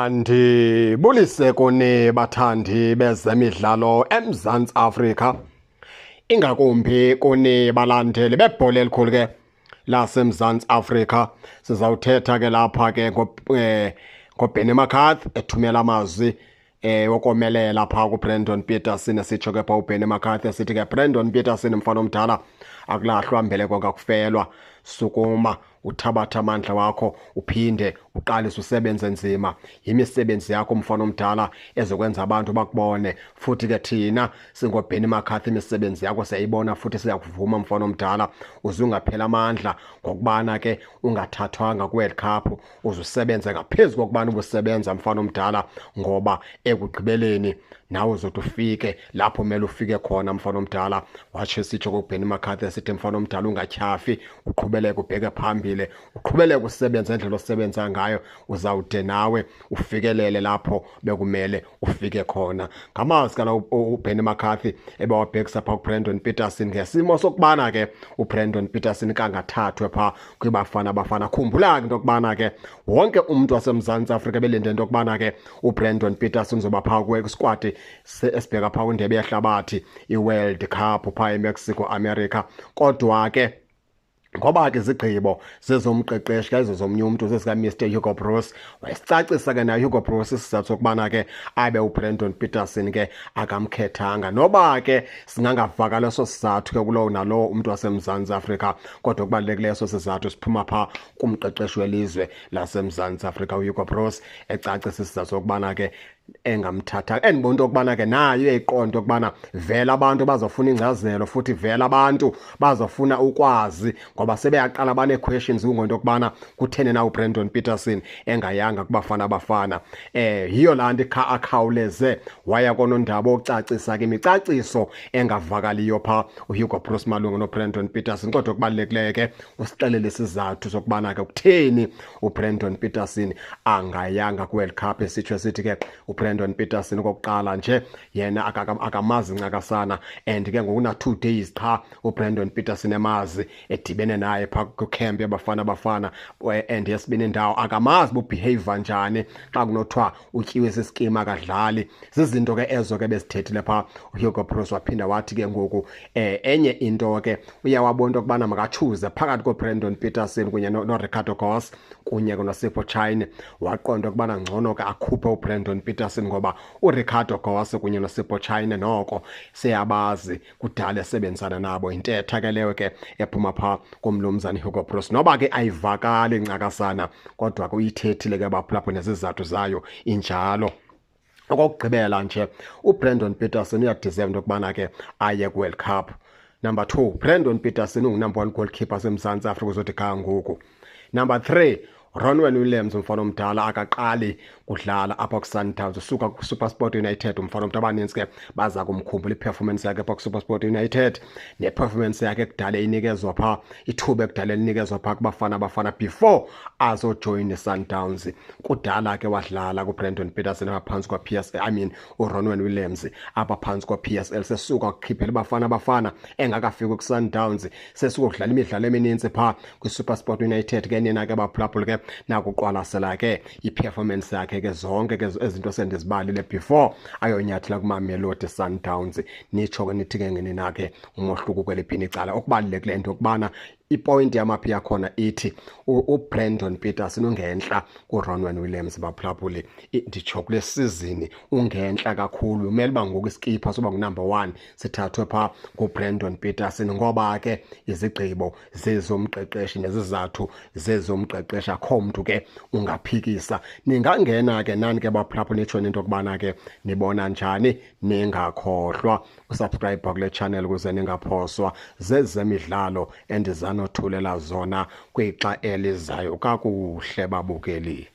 Ndibulise kuni bathandi bezemidlalo eMzantsi Afrika, ingakumbi kuni balandeli bebhola elikhulu ke laseMzantsi Afrika. Sizawuthetha ke lapha ke ngoBenni McCarthy ethumela amazwi wokomelela phaa kuBrendan Peterson. Esitsho ke phaa uBenni McCarthy esithi ke, Brendan Peterson mfana omdala, akulahlwa mbeleko kakufelwa. Sukuma uthabatha amandla wakho uphinde uqalise usebenze nzima. Yimisebenzi yakho mfana omdala ezokwenza abantu bakubone. Futhi ke thina singoBenni McCarthy imisebenzi yakho siyayibona futhi siyakuvuma mfana omdala. Uzungaphela amandla ngokubana ke ungathathwanga kwi-World Cup. Uzusebenze ngaphezu kokubana ubusebenza mfana omdala, ngoba ekugqibeleni nawe uzothi ufike lapho kumele ufike khona mfana omdala. Watsho esitsho kuBenni McCarthy esithi, mfana omdala ungatyhafi, uqhubeleke ubheke phambili, uqhubeleke usebenza indlela osebenza ngayo, uzawude nawe ufikelele lapho bekumele ufike khona. Ngamazwi kala uBenni McCarthy ebawabhekisa phaa kuBrendan Peterson ngesimo sokubana ke uBrendan Peterson kangathathwe phaa kwiBafana Bafana. Khumbula ke into yokubana ke wonke umntu waseMzantsi Afrika belinde into yokubana ke uBrendan Peterson uzoba phaa kwiskwadi esibheka phaa kwindebe yehlabathi, iWorld Cup phaa eMexico, America. Kodwa ke ngoba ke izigqibo zezomqeqeshi ke ezomnye umntu zesikaMr Hugo Broos, wayesicacisa ke naye Hugo Broos isizathu sokubana ke abe uBrendan Peterson ke akamkhethanga. Noba ke singangavakala eso sizathu ke kulowo nalowo umntu waseMzantsi Afrika, kodwa kubalulekileyo eso sizathu siphuma phaa kumqeqeshi welizwe laseMzantsi Afrika uHugo Broos, ecacisa isizathu sokubana ke engamthatha. Endibona into yokubana ke nayo uyayiqonda yokubana vele abantu bazofuna ingcazelo, futhi vele abantu bazofuna ukwazi, ngoba sebeyaqala bane-questions ngento yokubana kutheni na uBrendan Peterson engayanga kuBafana Bafana. Yiyo laa nto akhawuleze waya konondaba ukucacisa ke imicaciso engavakaliyo phaa uHugo Broos malunga noBrendan Peterson. Kodwa kubalulekileyo ke usixelele isizathu sokubana ke kutheni uBrendan Peterson angayanga kwi-World Cup. Esitsho sithi ke uBrendan Peterson okokuqala nje yena akamazi ncakasana, and ke ngokuna 2 days qha uBrendan Peterson emazi edibene naye phaa kwicamp yaBafana Bafana. And yesibini indawo akamazi bubehavior njani xa kunothiwa utyiwe siskima akadlali. Zizinto ke ezo ke bezithethile phaa uHugo Broos. Waphinda wathi ke ngoku enye into ke uyawabona into yokubana makatshuze phakathi koBrendan Peterson kunye noRicardo Goss kunye noSipho Chine. Waqonda ukubana ngcono ke akhuphe uBrendan Peterson, ngoba uRicardo Goss kunye noSipho Chine noko siyabazi kudala esebenzisana nabo. Intetha ke leyo ke ephuma phaa kumlumzane Hugo Broos, noba ke ayivakali ncakasana, kodwa ke uyithethile ke baphulaphula nezizathu zayo injalo. Okokugqibela nje uBrendan Peterson uyadeserve into yokubana ke aye kwi-World Cup. Number 2, Brendan Peterson ungu-number 1 goalkeeper waseMzantsi Afrika uzothi kha ngoku. Number 3, Ronwen Williams umfana omdala akaqali kudlala apha kuSundowns, usuka kuSuperSport United. Umfana omdala abaninzi ke baza kumkhumbula iperformance yakhe apha kuSuperSport United neperformance yakhe kudala inikezwa phaa, ithuba ekudala elinikezwa phaa kuBafana Bafana before azojoyina iSundowns. Kudala ke wadlala kuBrendan Peterson aphantsi kwa-PSL, uRonwen Williams apha phantsi kwa-PSL. Sesuka kukhiphela iBafana Bafana engakafiki kuSundowns, sesuka kudlala imidlalo emininzi phaa kwiSuperSport United. Ke nina ke baphulaphula ke nakuqwalasela ke iperformance yakhe ke zonke ke ezinto sendizibalile before ayonyathela kuMamelodi Sundowns. Nitsho ke nithi ke ngenina ke umohluko kweliphini icala. Okubalulekileyo into yokubana ipoint yamaphi yakhona ithi uBrendan Peterson ungentla kuRonwen Williams baphulaphuli. Nditsho kule sizini ungentla kakhulu, umele uba ngoku iskipa soba ngu-number 1 sithathwe phaa kuBrendan Peterson, ngoba ke izigqibo zezomqeqeshi nezizathu zezomqeqeshi akho mntu ke ungaphikisa. Ningangena ke nani ke baphulaphuli nitsho into yokubana ke nibona njani. Ningakhohlwa usubscribe kule channel ukuze ningaphoswa zezemidlalo endizanothulela zona kwixa elizayo. Kakuhle babukeli.